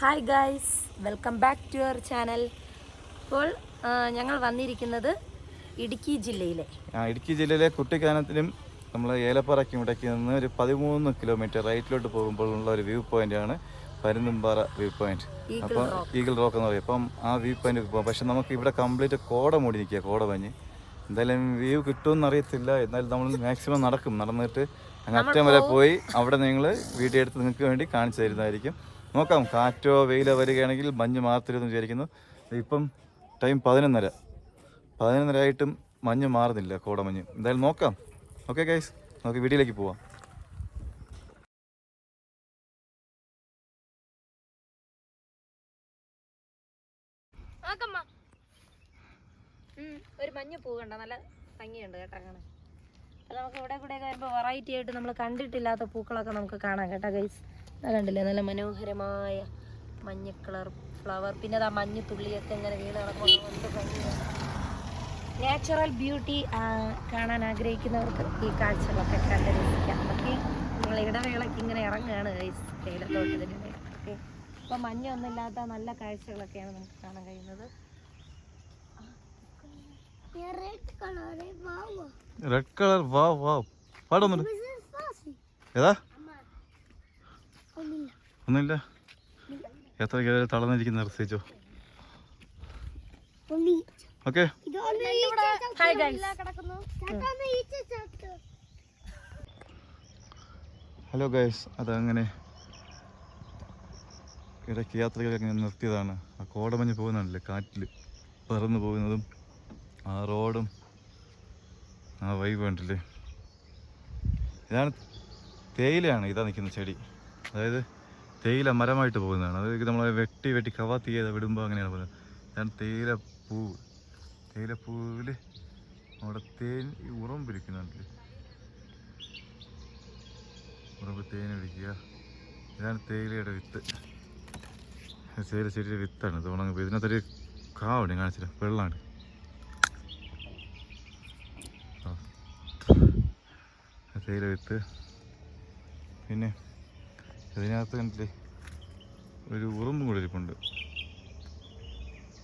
Hi guys, welcome back to your channel. ഇപ്പോൾ ഞങ്ങൾ വന്നിരിക്കുന്നത് ഇടുക്കി ജില്ലയിലെ കുട്ടിക്കാനത്തിനും നമ്മൾ ഏലപ്പാറയ്ക്കും ഇടയ്ക്ക് നിന്ന് ഒരു 13 കിലോമീറ്റർ റൈറ്റിലോട്ട് പോകുമ്പോഴുള്ള ഒരു വ്യൂ പോയിൻ്റാണ് പരുന്തുംപാറ വ്യൂ പോയിന്റ്. അപ്പോൾ ഈഗിൾ റോക്ക് എന്ന് പറയും. അപ്പം ആ വ്യൂ പോയിന്റ് പോകാം. പക്ഷെ നമുക്ക് ഇവിടെ കംപ്ലീറ്റ് കോട മൂടി നിൽക്കുക, കോട മഞ്ഞ്. എന്തായാലും വ്യൂ കിട്ടുമെന്ന് അറിയത്തില്ല. എന്നാലും നമ്മൾ മാക്സിമം നടന്നിട്ട് അങ്ങറ്റം വരെ പോയി അവിടെ നിങ്ങൾ വീഡിയോ എടുത്ത് നിങ്ങൾക്ക് വേണ്ടി കാണിച്ചു തരുന്നതായിരിക്കും. നോക്കാം, കാറ്റോ വെയിലോ വരികയാണെങ്കിൽ മഞ്ഞ് മാറത്തില്ലെന്ന് വിചാരിക്കുന്നു. ഇപ്പം ടൈം 11:30 ആയിട്ടും മഞ്ഞ് മാറുന്നില്ല, കോടമഞ്ഞ്. എന്തായാലും നോക്കാം. ഓക്കെ ഗൈസ്, നമുക്ക് വീഡിയോയിലേക്ക് പോവാം. ഒരു മഞ്ഞ പൂ കണ്ട നല്ല ഭംഗിയുണ്ട് കേട്ടോ കാണാൻ. അത് നമുക്ക് ഇവിടെ കൂടെ വരുമ്പോൾ വെറൈറ്റി ആയിട്ട് നമ്മൾ കണ്ടിട്ടില്ലാത്ത പൂക്കളൊക്കെ നമുക്ക് കാണാം കേട്ടോ ഗൈസ്. കണ്ടില്ലേ, നല്ല മനോഹരമായ മഞ്ഞ കളർ ഫ്ലവർ. പിന്നെ അത് ആ മഞ്ഞ് തുള്ളിയൊക്കെ ഇങ്ങനെ വീണ് കിടക്കുമ്പോൾ ഭംഗിയാണ്. നാച്ചുറൽ ബ്യൂട്ടി കാണാൻ ആഗ്രഹിക്കുന്നവർക്ക് ഈ കാഴ്ചകളൊക്കെ കണ്ട് രസിക്കാം. ഓക്കെ, നമ്മൾ ഇടവേളയ്ക്ക് ഇങ്ങനെ ഇറങ്ങുകയാണ് ഗൈസ് തേയിലത്തോട്ടത്തിൻ്റെ. ഓക്കെ, ഇപ്പോൾ മഞ്ഞൊന്നുമില്ലാത്ത നല്ല കാഴ്ചകളൊക്കെയാണ് നമുക്ക് കാണാൻ കഴിയുന്നത്. റെഡ് കളർ പാടൊന്നുമില്ല. ഏതാ? ഒന്നുമില്ല. എത്ര തളർന്നിരിക്കുന്ന റിസേച്ചോ. Okay, hello guys. അതങ്ങനെ ഇടയ്ക്ക് യാത്രകളൊക്കെ നിർത്തിയതാണ്. ആ കോടമഞ്ഞ് പോകുന്നുണ്ടല്ലേ, കാറ്റിൽ പറന്ന് പോകുന്നതും ആ റോഡും ആ വൈബ് ഉണ്ടല്ലേ. ഇതാണ് തേയിലയാണ്. ഇതാ നിൽക്കുന്ന ചെടി, അതായത് തേയില മരമായിട്ട് പോകുന്നതാണ്. അത് നമ്മളെ വെട്ടി കവാത്ത് ചെയ്ത് വിടുമ്പോൾ അങ്ങനെയാണ് പോകുന്നത്. ഇതാണ് തേയിലപ്പൂവ്. തേയിലപ്പൂവിൽ അവിടെ തേൻ ഉറമ്പിരിക്കുന്നുണ്ടല്ലേ, ഉറമ്പ് തേൻ പിടിക്കുക. ഇതാണ് തേയിലയുടെ വിത്ത്. തേയില ചെടിയുടെ വിത്താണ് ഇത്. ഉണങ്ങുമ്പോൾ ഇതിനകത്തൊരു കാവുണ്ട്, കാണിച്ചില്ല, വെള്ളമാണ്. തേയില വിത്ത്. പിന്നെ ഇതിനകത്ത് കണ്ടില്ലേ ഒരു ഉറുമ്പും കൂടി ഇരിപ്പുണ്ട്.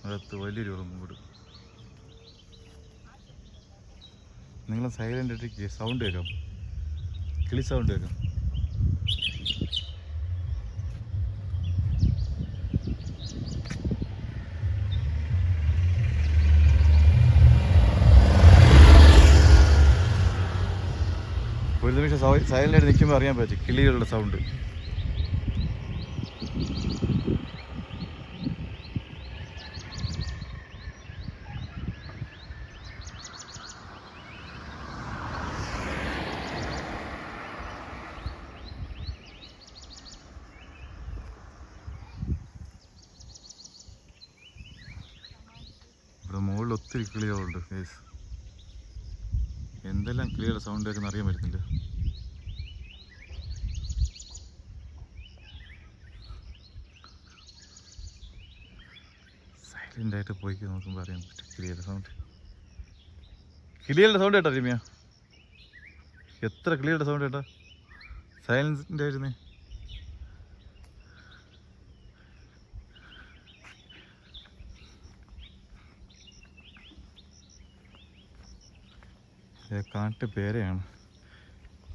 അകത്ത് വലിയൊരു ഉറുമ്പും കൂടി. നിങ്ങൾ സൈലൻ്റ് ആയിട്ട് സൗണ്ട് കേൾക്കാം, കിളി സൗണ്ട് കേൾക്കാം. ഒരു നിമിഷം സൈലൻ്റ് ആയിട്ട് നിൽക്കുമ്പോൾ അറിയാൻ പറ്റും കിളികളുടെ സൗണ്ട്. ഇവിടെ മുകളിൽ ഒത്തിരി കിളികളുണ്ട് ഗൈസ്. എന്തെല്ലാം കിളികളുടെ സൗണ്ട് ഒക്കെ അറിയാൻ പറ്റുന്നില്ല. സൈലൻ്റ് ആയിട്ട് പോയി നോക്കുമ്പോൾ അറിയാൻ പറ്റും കിളികളുടെ സൗണ്ട്. കിളികളുടെ സൗണ്ട് കേട്ടോ രമ്യ? എത്ര കിളികളുടെ സൗണ്ട് കേട്ടോ? സൈലൻ്റ് ആയിരുന്നേ. കാട്ട് പേരയാണ്.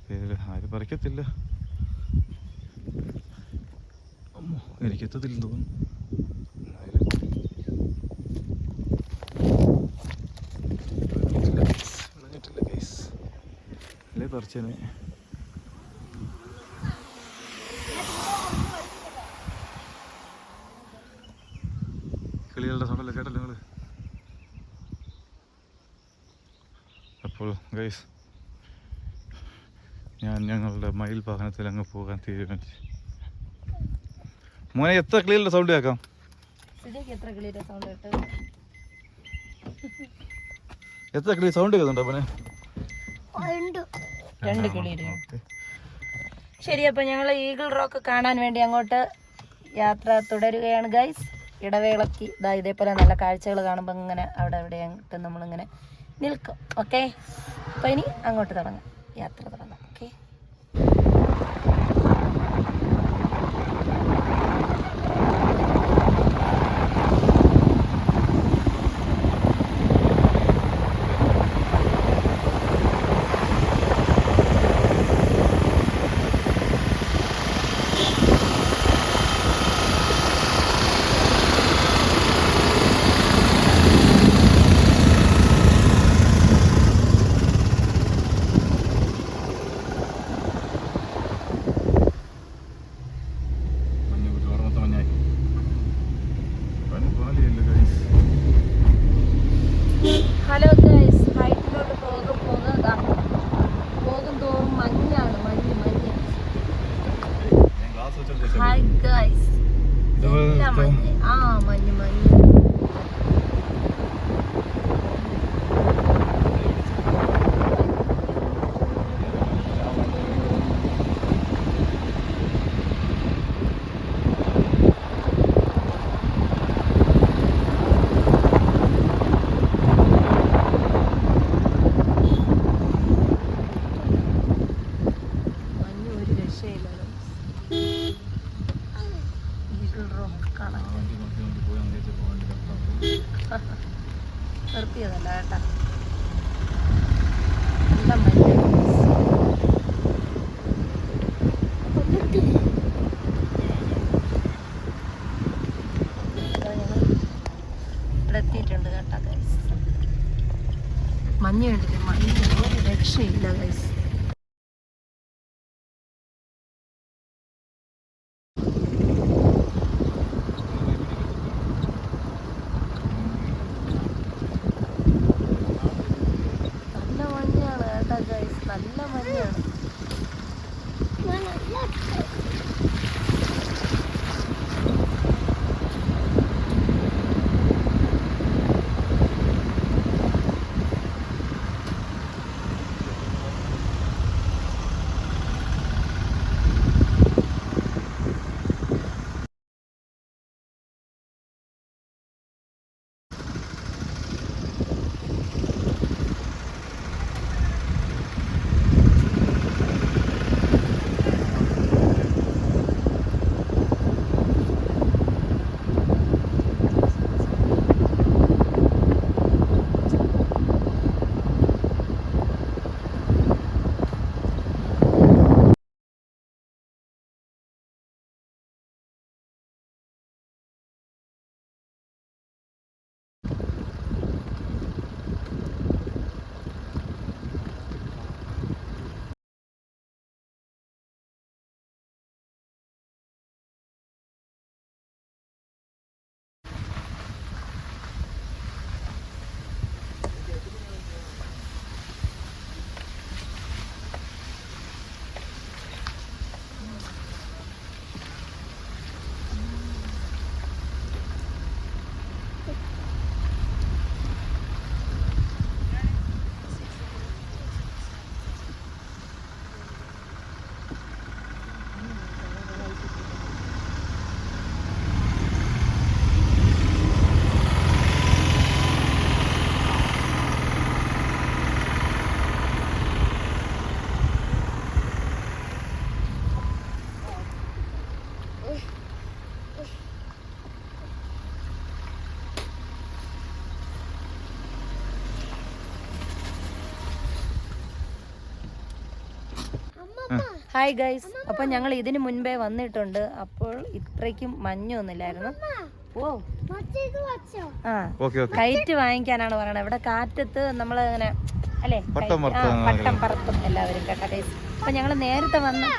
പേര് ആരും പറിക്കത്തില്ല. എനിക്കെത്തത്തില്ലെന്ന് തോന്നുന്നു. അല്ലേ പറിച്ചേനെ. കിളികളുടെ സൗണ്ടല്ലേ കേട്ടല്ലോ നിങ്ങൾ. അപ്പോൾ ഗൈസ്, ഞങ്ങളുടെ മയിൽ വാഹനത്തിൽ അങ്ങ് പോകാൻ തീരുമാനിച്ചു. മോനെ, എത്ര കിളികളുടെ സൗണ്ട് കേൾക്കാം? എത്ര കിളി സൗണ്ട് കേൾക്കുന്നുണ്ടോ മോനെ? രണ്ട് കിളി. ശരി, അപ്പോൾ ഞങ്ങൾ ഈഗിൾ റോക്ക് കാണാൻ വേണ്ടി അങ്ങോട്ട് യാത്ര തുടരുകയാണ് ഗൈസ്. ഇടവേളയ്ക്ക് ഇതേപോലെ നല്ല കാഴ്ചകൾ കാണുമ്പോൾ ഇങ്ങനെ അവിടെ എവിടെയായിട്ട് നമ്മളിങ്ങനെ നിൽക്കും. ഓക്കെ, അപ്പോൾ ഇനി അങ്ങോട്ട് തുടങ്ങാം, യാത്ര തുടങ്ങാം. ഓക്കെ, ഹലോ ഗൈസ്, ഹൈറ്റിലോട്ട് പോകുന്നതാ. പോകും തോറും മഞ്ഞാണ്, മഞ്ഞ്. ഹായ് ഗൈസ്, എല്ലാം മഞ്ഞ്. മഞ്ഞ്. നിർത്തിയതല്ല കേട്ടാ, നല്ല മഞ്ഞ. ഇവിടെ എത്തിയിട്ടുണ്ട് കേട്ടാ ഗൈസ്. മഞ്ഞ് കണ്ടില്ലേ, മഞ്ഞ് ഒരു രക്ഷയില്ല ഗൈസ്. നല്ല മഞ്ഞാണ് കേട്ടാ ഗൈസ്, നല്ല മഞ്ഞാണ്. ഹായ് ഗൈസ്, അപ്പം ഞങ്ങൾ ഇതിന് മുൻപേ വന്നിട്ടുണ്ട്. അപ്പോൾ ഇത്രയ്ക്കും മഞ്ഞൊന്നുമില്ലായിരുന്നു. കൈറ്റ് വാങ്ങിക്കാനാണ് പറയണത്. ഇവിടെ കാറ്റത്ത് നമ്മൾ ഇങ്ങനെ അല്ലേ പട്ടം പറത്തും എല്ലാവരും കേട്ടോ ഗൈസ്. അപ്പൊ ഞങ്ങൾ നേരത്തെ വന്ന്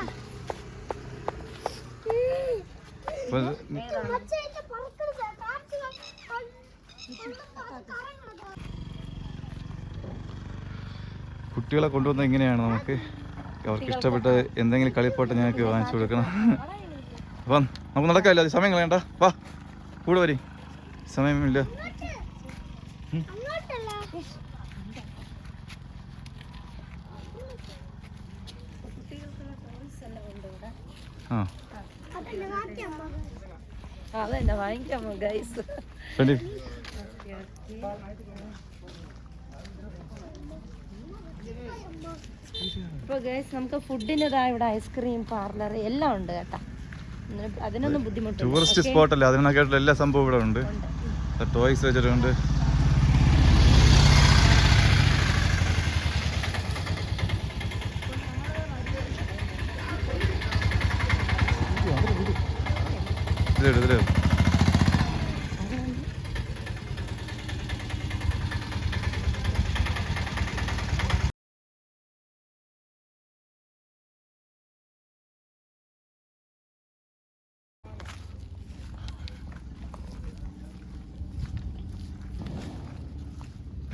കുട്ടികളെ കൊണ്ടുവന്ന ഇങ്ങനെയാണ്. നമുക്ക് അവർക്ക് ഇഷ്ടപ്പെട്ട എന്തെങ്കിലും കളിപ്പാട്ട് ഞങ്ങൾക്ക് വാങ്ങിച്ചു കൊടുക്കണം. അപ്പം നമുക്ക് നടക്കാമല്ലോ, സമയം കളയണ്ട, വാ കൂടെ വരി, സമയമില്ല. അതെന്നെ വാങ്ങിക്കാമോ ഗൈസ്? ഇപ്പോൾ ഗൈസ് നമുക്ക് ഫുഡിൻ്റെതാ ഇവിടെ ഐസ്ക്രീം പാർലർ എല്ലാം ഉണ്ട് കേട്ടാ. അതിനൊന്നും ബുദ്ധിമുട്ടില്ല. ടൂറിസ്റ്റ് സ്പോട്ടല്ലേ, അതിനൊക്കെയായിട്ടുള്ള എല്ലാ സംഭവം ഇവിടെ ഉണ്ട്. ടോയ്സ് വെച്ചിട്ടുണ്ട്.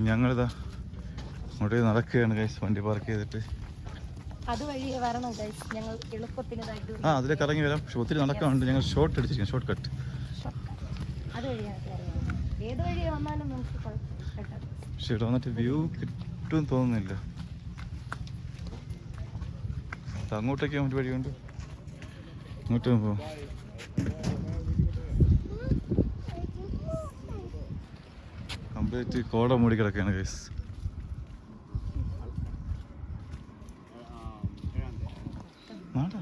ഞങ്ങളിതാ അങ്ങോട്ടേ നടക്കുകയാണ് ഗൈസ്, വണ്ടി പാർക്ക് ചെയ്തിട്ട്. അതുവഴി വരണം ഗൈസ്, ഞങ്ങൾ എളുപ്പത്തിന് അതിലേക്ക് ഇറങ്ങി വരാം. പക്ഷെ ഒത്തിരി നടക്കാനുണ്ട്. ഞങ്ങൾ ഷോർട്ട് അടിച്ചിരിക്കും, ഷോർട്ട് കട്ട്. അതുവഴിയാണ് ഏത് വഴി വന്നാലും നമുക്ക് കുഴപ്പമില്ല. പക്ഷെ ഇവിടെ വന്നിട്ട് വ്യൂ കിട്ടും തോന്നുന്നില്ല. അങ്ങോട്ടേക്ക് മറ്റു വഴിയുണ്ട്, അങ്ങോട്ട് പോകും. കംപ്ലീറ്റ് കോട മൂടി കിടക്കുകയാണ് ഗൈസ്. നാടാ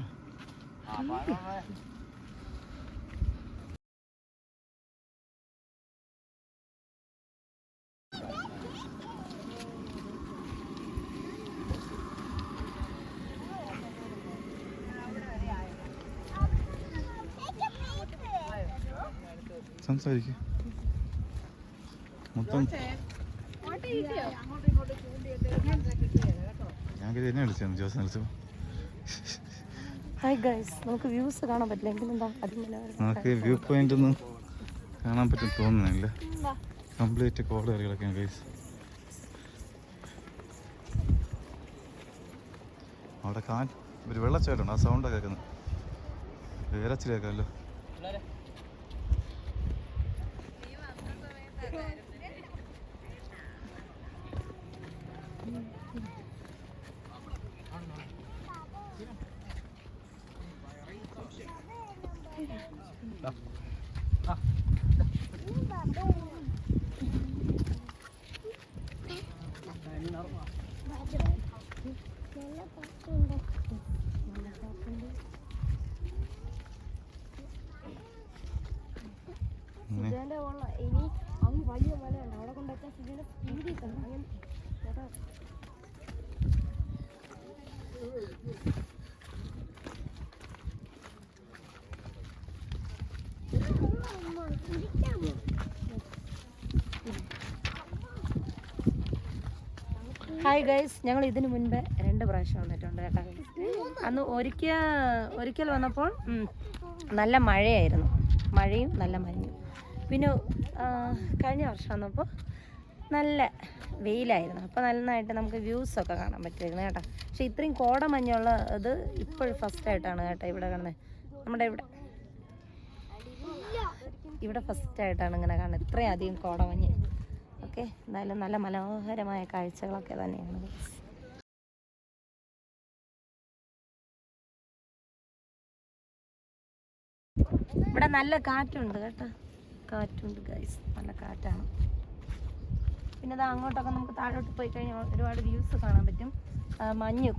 സംസാരിക്കും മൊത്തം. ഞാൻ എന്നെ വിളിച്ചു ജോസ് വിളിച്ചു. ഹായ് ഗൈസ്, നമുക്ക് വ്യൂസ് കാണാൻ പറ്റില്ല എങ്കിലും എന്താ നമുക്ക് വ്യൂ പോയിന്റ് ഒന്നും കാണാൻ പറ്റും തോന്നുന്നില്ല. കംപ്ലീറ്റ് കോട കറികളൊക്കെയാണ് ഗൈസ്. അവിടെ ഒരു വെള്ളച്ചാട്ടമുണ്ട്, ആ സൗണ്ടൊക്കെ കേൾക്കുന്നത് വേരച്ചിൽ കേൾക്കാമല്ലോ. ഇനി അങ്ങ് വലിയ മലയുണ്ട്, അവിടെ കൊണ്ടൊക്കെ സിജിയുടെ സ്പീഡിൽ തന്നെ അങ്ങനെ. ഹായ് ഗൈസ്, ഞങ്ങൾ ഇതിന് മുൻപേ 2 പ്രാവശ്യം വന്നിട്ടുണ്ട് കേട്ടോ. അന്ന് ഒരിക്കൽ വന്നപ്പോൾ നല്ല മഴയായിരുന്നു, മഴയും നല്ല മഞ്ഞും. പിന്നെ കഴിഞ്ഞ വർഷം വന്നപ്പോൾ നല്ല വെയിലായിരുന്നു. അപ്പോൾ നന്നായിട്ട് നമുക്ക് വ്യൂസൊക്കെ കാണാൻ പറ്റുമായിരുന്നു കേട്ടോ. പക്ഷെ ഇത്രയും കോടമഞ്ഞുള്ള ഇത് ഇപ്പോൾ ഫസ്റ്റായിട്ടാണ് കേട്ടോ ഇവിടെ കാണുന്നത്. നമ്മുടെ ഇവിടെ ഫസ്റ്റായിട്ടാണ് ഇങ്ങനെ കാണുന്നത്, ഇത്രയും അധികം കോടമഞ്ഞ്. ഓക്കെ, എന്തായാലും നല്ല മനോഹരമായ കാഴ്ചകളൊക്കെ തന്നെയാണ്. ഇവിടെ നല്ല കാറ്റുണ്ട് കേട്ടോ, കാറ്റുണ്ട് ഗൈസ്, നല്ല കാറ്റാണ്. പിന്നെ അത് അങ്ങോട്ടൊക്കെ നമുക്ക് താഴോട്ട് പോയി കഴിഞ്ഞാൽ ഒരുപാട് വ്യൂസ് കാണാൻ പറ്റും.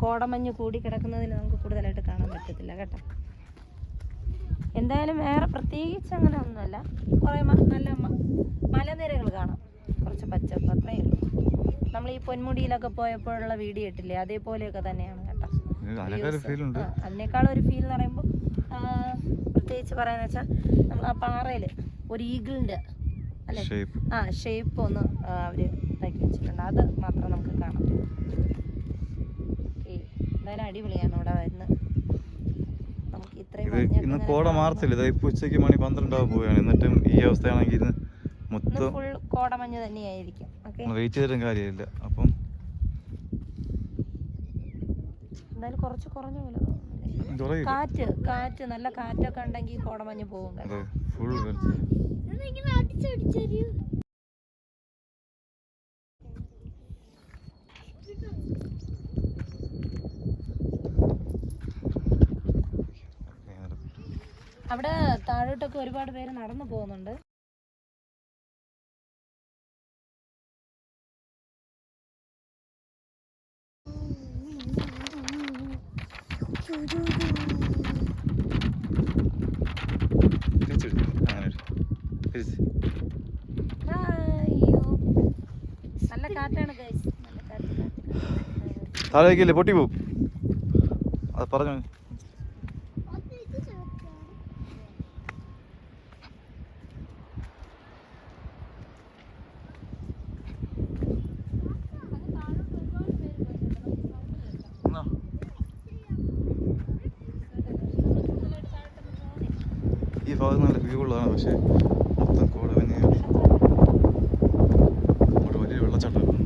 കോടമഞ്ഞ് കൂടി കിടക്കുന്നതിന് നമുക്ക് കൂടുതലായിട്ട് കാണാൻ പറ്റത്തില്ല കേട്ടോ. എന്തായാലും വേറെ പ്രത്യേകിച്ച് അങ്ങനെ ഒന്നുമല്ല, കുറേ നല്ല മലനിരകൾ കാണാം, കുറച്ച് പച്ചപ്പ്, അത്രയേ ഉള്ളൂ. നമ്മൾ ഈ പൊന്മുടിയിലൊക്കെ പോയപ്പോഴുള്ള വീഡിയോ ഇട്ടില്ലേ, അതേപോലെയൊക്കെ തന്നെയാണ് കേട്ടോ. അതിനേക്കാളും ഒരു ഫീൽ എന്ന് പറയുമ്പോൾ പ്രത്യേകിച്ച് പറയാന്ന് വെച്ചാൽ നമ്മൾ ആ പാറയിൽ ഒരു ഈഗിളിൻ്റെ അല്ലെ ഷേപ്പ് ഒന്ന് അവർ ഇതാക്കി വെച്ചിട്ടുണ്ട്, അത് മാത്രം നമുക്ക് കാണാം. എന്തായാലും അടിപൊളിയാണ് ഇവിടെ വരുന്നത്. നമുക്ക് ഇന്ന് കോട മാർച്ചില്ല, ഇപ്പൊ ഉച്ചയ്ക്ക് മണി 12 പോവുകയാണ്. എന്നിട്ടും ഈ അവസ്ഥയാണെങ്കിൽ ഇന്ന് മൊത്തം ഫുൾ കോടമഞ്ഞ് തന്നെയായിരിക്കും. വെയിറ്റ് ചെയ്തിട്ടും കാര്യമില്ല. അപ്പം എന്തായാലും കുറച്ച് കുറഞ്ഞ പോലെ കാറ്റ് നല്ല കാറ്റൊക്കെ ഉണ്ടെങ്കിൽ കോടമഞ്ഞ് പോകും. അവിടെ താഴോട്ടൊക്കെ ഒരുപാട് പേര് നടന്നു പോകുന്നുണ്ട്. നല്ല കാറ്റാണ് ഗൈസ്, നല്ല കാറ്റ്. താഴേക്കല്ലേ പൊട്ടി പോവും, അത് പറഞ്ഞു. ഈ ഭാഗത്ത് നല്ല വ്യൂ ഉള്ളതാണ്, പക്ഷേ മൊത്തം കോട തന്നെയാണ്. അവിടെ വലിയ വെള്ളച്ചാട്ടം.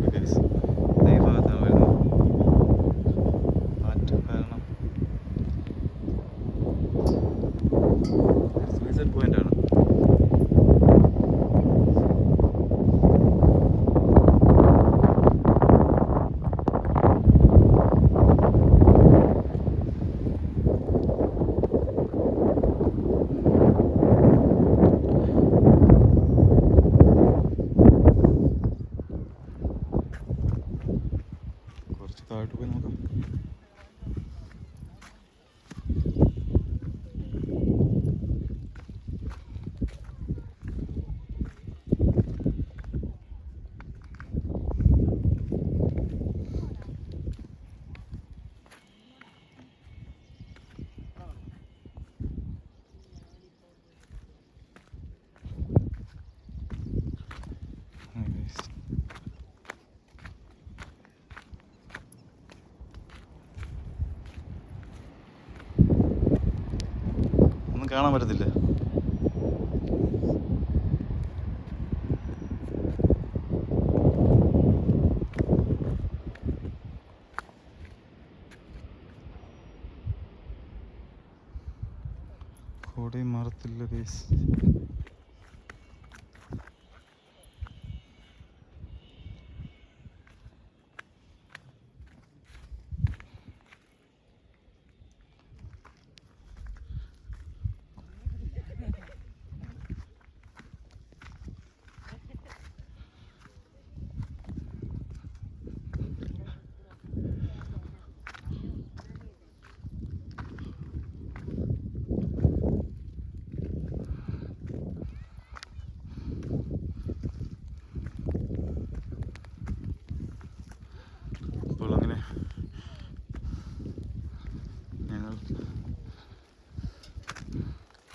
കാണാൻ പറ്റത്തില്ല. കോടയും മാറത്തില്ല ഗൈസ്.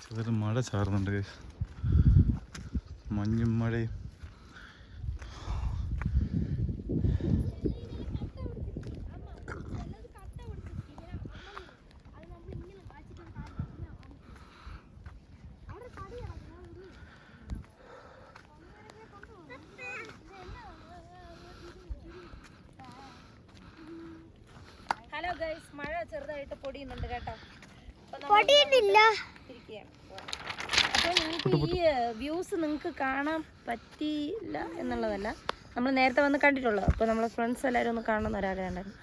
ചെറുതൊരു മഴ ചാറുന്നുണ്ട്, മഞ്ഞും മഴയും. ഹലോ ഗൈസ്, മഴ ചെറുതായിട്ട് പൊടിയുന്നുണ്ട് കേട്ടോ. അപ്പോൾ നിങ്ങൾക്ക് ഈ വ്യൂസ് നിങ്ങൾക്ക് കാണാൻ പറ്റിയില്ല എന്നുള്ളതല്ല, നമ്മൾ നേരത്തെ വന്ന് കണ്ടിട്ടുള്ളത്. അപ്പോൾ നമ്മളെ ഫ്രണ്ട്സ് എല്ലാവരും ഒന്ന് കാണണം എന്നൊരാഗ്രഹം ഉണ്ടായിരുന്നു.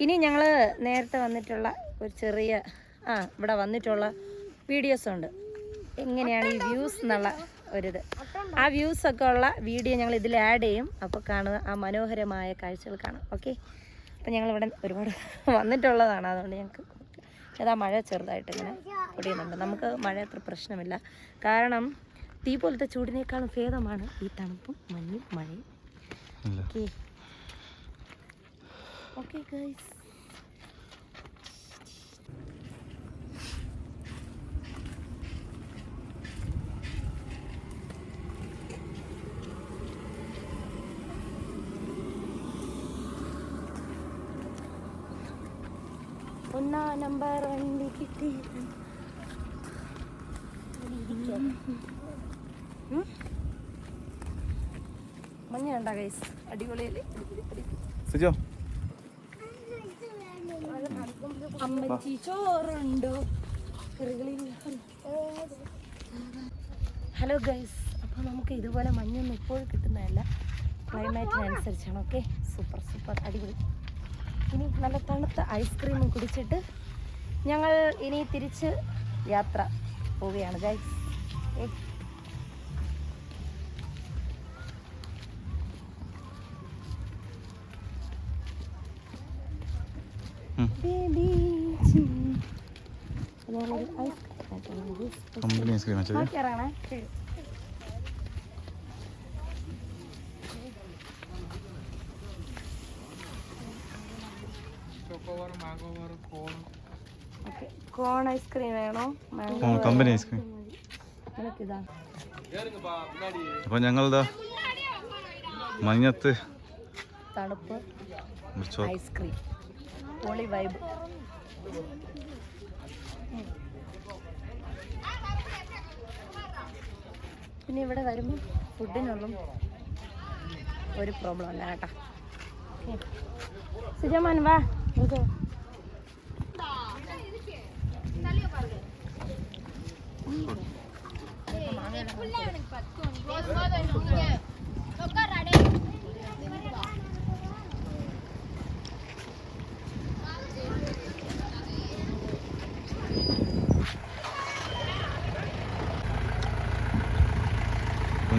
ഇനി ഞങ്ങൾ നേരത്തെ വന്നിട്ടുള്ള ഒരു ചെറിയ ഇവിടെ വന്നിട്ടുള്ള വീഡിയോസ് ഉണ്ട്, എങ്ങനെയാണ് ഈ വ്യൂസ് എന്നുള്ള ഒരിത്. ആ വ്യൂസൊക്കെ ഉള്ള വീഡിയോ ഞങ്ങൾ ഇതിൽ ആഡ് ചെയ്യും. അപ്പോൾ കാണുക, ആ മനോഹരമായ കാഴ്ചകൾ കാണാം. ഓക്കെ, അപ്പോൾ ഞങ്ങളിവിടെ ഒരുപാട് വന്നിട്ടുള്ളതാണ്, അതുകൊണ്ട് ഞങ്ങൾക്ക് ഏതാ മഴ ചെറുതായിട്ട് ഇങ്ങനെ പൊടിയുന്നുണ്ട്. നമുക്ക് മഴ അത്ര പ്രശ്നമില്ല, കാരണം തീ പോലത്തെ ചൂടിനേക്കാളും ഭേദമാണ് ഈ തണുപ്പും മഞ്ഞും മഴയും. ഓക്കെ ഓക്കെ ഗൈസ്, ഒന്നാം നമ്പർ വണ്ടി കിട്ടി. മഞ്ഞ കണ്ടാ ഗൈസ്, അടിപൊളിയല്ലേ? അമ്മച്ചി ചോറുണ്ടോ? ഹലോ ഗൈസ്, അപ്പോൾ നമുക്ക് ഇതുപോലെ മഞ്ഞൊന്നും ഇപ്പോഴും കിട്ടുന്നതല്ല, ക്ലൈമാറ്റിനനുസരിച്ചാണ്. ഓക്കെ, സൂപ്പർ സൂപ്പർ അടിപൊളി. ഇനി നല്ല തണുത്ത ഐസ്ക്രീമും കുടിച്ചിട്ട് ഞങ്ങൾ ഇനി തിരിച്ച് യാത്ര പോവുകയാണ് ഗൈസ്. കോൺ ഐസ്ക്രീം വേണോ? Company ice cream. അപ്പൊ ഞങ്ങളിതാ മഞ്ഞത്ത് തണുപ്പ് ഐസ്ക്രീം, പൊളി വൈബ്. പിന്നെ ഇവിടെ വരുമ്പോൾ ഫുഡിനൊന്നും ഒരു പ്രോബ്ലം അല്ല കേട്ടോ. സുജമാൻ വാ.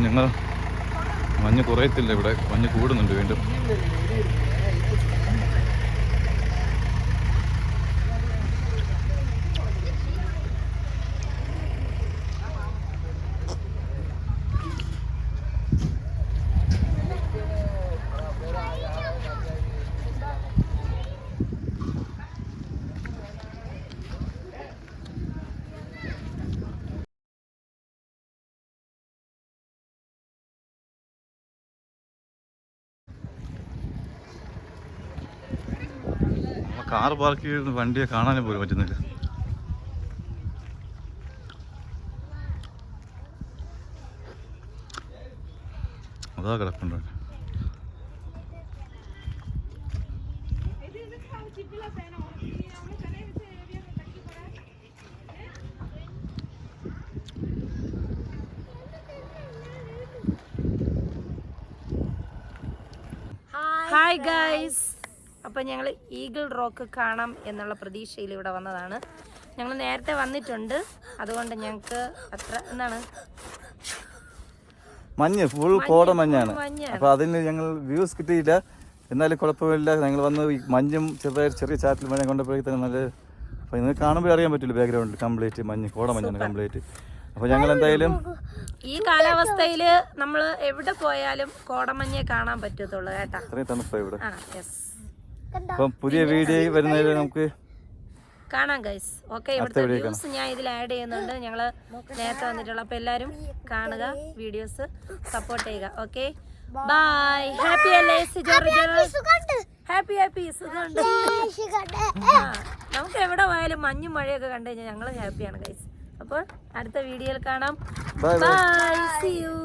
ഞങ്ങൾ മഞ്ഞ് കുറയത്തില്ല, ഇവിടെ മഞ്ഞ് കൂടുന്നുണ്ട് വീണ്ടും. കാർ പാർക്ക് ചെയ്ത് വണ്ടിയെ കാണാനും പോലും പറ്റുന്നില്ല. അതാ കിടപ്പുണ്ട്. ഹായ് ഗൈസ്, അപ്പം ഞങ്ങൾ ഈഗിൾ റോക്ക് കാണാം എന്നുള്ള പ്രതീക്ഷയിൽ ഇവിടെ വന്നതാണ്. ഞങ്ങൾ നേരത്തെ വന്നിട്ടുണ്ട്, അതുകൊണ്ട് ഞങ്ങൾക്ക് അത്ര എന്താണ് മഞ്ഞ് ഫുൾ കോടമഞ്ഞാണ്. അപ്പോൾ അതിന് ഞങ്ങൾ വ്യൂസ് കിട്ടിയില്ല. എന്നാലും കുഴപ്പമില്ല. ഞങ്ങൾ വന്ന് ഈ മഞ്ഞും ചെറിയ ചാറ്റിൽ മഴ കൊണ്ടപ്പോഴേക്ക് തന്നെ നല്ല, അപ്പോൾ നിങ്ങൾക്ക് കാണുമ്പോൾ അറിയാൻ പറ്റില്ല ബാക്ക്ഗ്രൗണ്ടിൽ കംപ്ലീറ്റ് മഞ്ഞ്, കോടമഞ്ഞാണ് കംപ്ലീറ്റ്. അപ്പോൾ ഞങ്ങൾ എന്തായാലും ഈ കാലാവസ്ഥയിൽ നമ്മൾ എവിടെ പോയാലും കോടമഞ്ഞേ കാണാൻ പറ്റത്തുള്ളൂ കേട്ടാ. അത്രയും തണുപ്പാണ് ഇവിടെ. അപ്പം പുതിയ വീഡിയോ വരുന്നതിൽ നമുക്ക് കാണാം ഗൈസ്. ഓക്കെ, ഇവിടുത്തെ വ്യൂസ് ഞാൻ ഇതിൽ ആഡ് ചെയ്യുന്നുണ്ട്. ഞങ്ങൾ നേരത്തെ വന്നിട്ടുള്ള, അപ്പോൾ എല്ലാവരും കാണുക, വീഡിയോസ് സപ്പോർട്ട് ചെയ്യുക. Okay, bye. ഹാപ്പി അല്ലേ ഹാപ്പി സുഖമുണ്ട്. നമുക്ക് എവിടെ പോയാലും മഞ്ഞും മഴയൊക്കെ കണ്ടു കഴിഞ്ഞാൽ ഞങ്ങൾ ഹാപ്പിയാണ് ഗൈസ്. അപ്പോൾ അടുത്ത വീഡിയോയിൽ കാണാം. Bye, see you.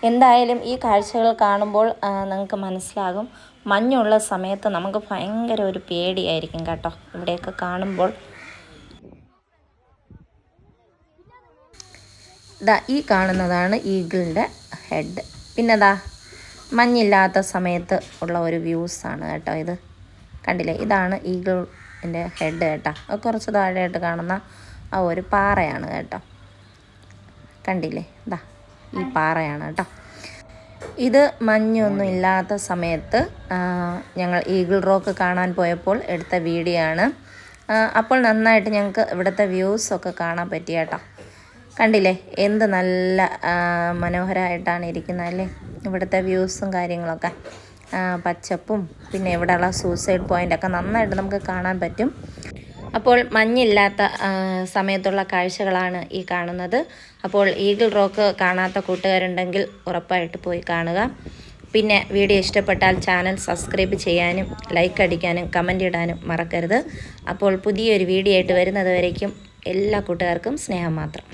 എന്തായാലും ഈ കാഴ്ചകൾ കാണുമ്പോൾ നിങ്ങൾക്ക് മനസ്സിലാകും, മഞ്ഞുള്ള സമയത്ത് നമുക്ക് ഭയങ്കര ഒരു പേടിയായിരിക്കും കേട്ടോ ഇവിടെയൊക്കെ കാണുമ്പോൾ. ഈ കാണുന്നതാണ് ഈഗിളിൻ്റെ ഹെഡ്. പിന്നെ മഞ്ഞില്ലാത്ത സമയത്ത് ഉള്ള ഒരു വ്യൂസാണ് കേട്ടോ ഇത്. കണ്ടില്ലേ, ഇതാണ് ഈഗിളിൻ്റെ ഹെഡ് കേട്ടോ. കുറച്ച് താഴെയായിട്ട് കാണുന്ന ആ ഒരു പാറയാണ് കേട്ടോ. കണ്ടില്ലേ, ഈ പാറയാണ് കേട്ടോ. ഇത് മഞ്ഞൊന്നും ഇല്ലാത്ത സമയത്ത് ഞങ്ങൾ ഈഗിൾ റോക്ക് കാണാൻ പോയപ്പോൾ എടുത്ത വീഡിയോ ആണ്. അപ്പോൾ നന്നായിട്ട് ഞങ്ങൾക്ക് ഇവിടുത്തെ വ്യൂസൊക്കെ കാണാൻ പറ്റി കേട്ടോ. കണ്ടില്ലേ, എന്ത് നല്ല മനോഹരമായിട്ടാണ് ഇരിക്കുന്നതല്ലേ ഇവിടുത്തെ വ്യൂസും കാര്യങ്ങളൊക്കെ. പച്ചപ്പും പിന്നെ ഇവിടെയുള്ള സൂസൈഡ് പോയിൻ്റൊക്കെ നന്നായിട്ട് നമുക്ക് കാണാൻ പറ്റും. അപ്പോൾ മഞ്ഞില്ലാത്ത സമയത്തുള്ള കാഴ്ചകളാണ് ഈ കാണുന്നത്. അപ്പോൾ ഈഗിൾ റോക്ക് കാണാത്ത കൂട്ടുകാരുണ്ടെങ്കിൽ ഉറപ്പായിട്ട് പോയി കാണുക. പിന്നെ വീഡിയോ ഇഷ്ടപ്പെട്ടാൽ ചാനൽ സബ്സ്ക്രൈബ് ചെയ്യാനും ലൈക്ക് അടിക്കാനും കമൻ്റ് ഇടാനും മറക്കരുത്. അപ്പോൾ പുതിയൊരു വീഡിയോ ആയിട്ട് വരുന്നത് വരേക്കും എല്ലാ കൂട്ടുകാർക്കും സ്നേഹം മാത്രം.